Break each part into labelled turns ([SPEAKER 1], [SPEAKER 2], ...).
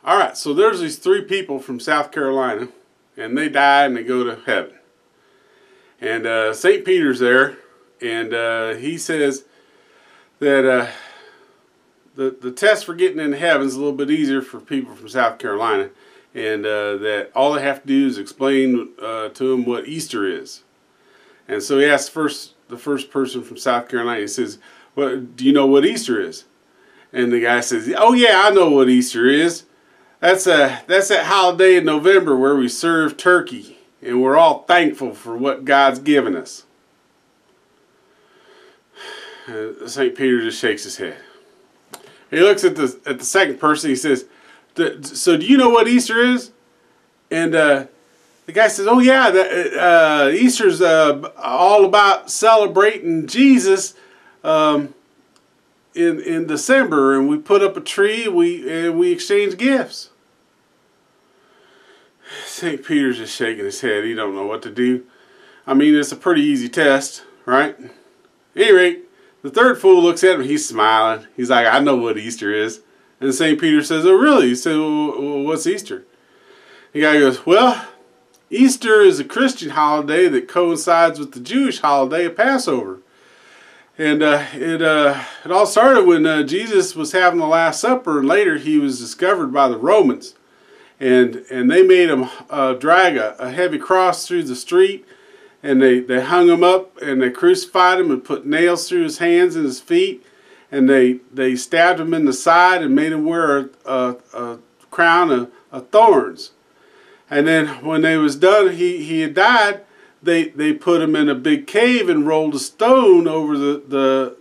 [SPEAKER 1] Alright, so there's these three people from South Carolina, and they die and they go to heaven. And St. Peter's there, and he says that the test for getting into heaven is a little bit easier for people from South Carolina, and that all they have to do is explain to them what Easter is. And so he asks the first person from South Carolina, he says, "Well, do you know what Easter is?" And the guy says, "Oh yeah, I know what Easter is. That's that holiday in November where we serve turkey, and we're all thankful for what God's given us." St. Peter just shakes his head. He looks at the second person. He says, "So do you know what Easter is?" And the guy says, "Oh yeah, Easter's all about celebrating Jesus in December, and we put up a tree, and we exchange gifts." St. Peter's just shaking his head. He don't know what to do. I mean, it's a pretty easy test, right? At any rate, the third fool looks at him. He's smiling. He's like, "I know what Easter is." And St. Peter says, "Oh really?" He said, "Well, what's Easter?" The guy goes, "Well, Easter is a Christian holiday that coincides with the Jewish holiday of Passover. And it all started when Jesus was having the Last Supper, and later he was discovered by the Romans. And they made him drag a heavy cross through the street, and they hung him up, and they crucified him and put nails through his hands and his feet, and they stabbed him in the side and made him wear a crown of thorns. And then when they was done, he had died. They put him in a big cave and rolled a stone over the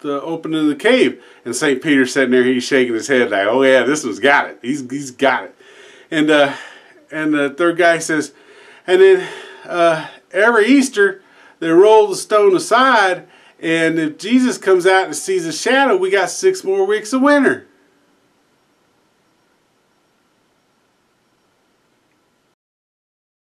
[SPEAKER 1] opening of the cave." And St. Peter's sitting there, he's shaking his head like, "Oh yeah, this one's got it. He's got it." And the third guy says, "And then every Easter they roll the stone aside, and if Jesus comes out and sees a shadow, we got 6 more weeks of winter."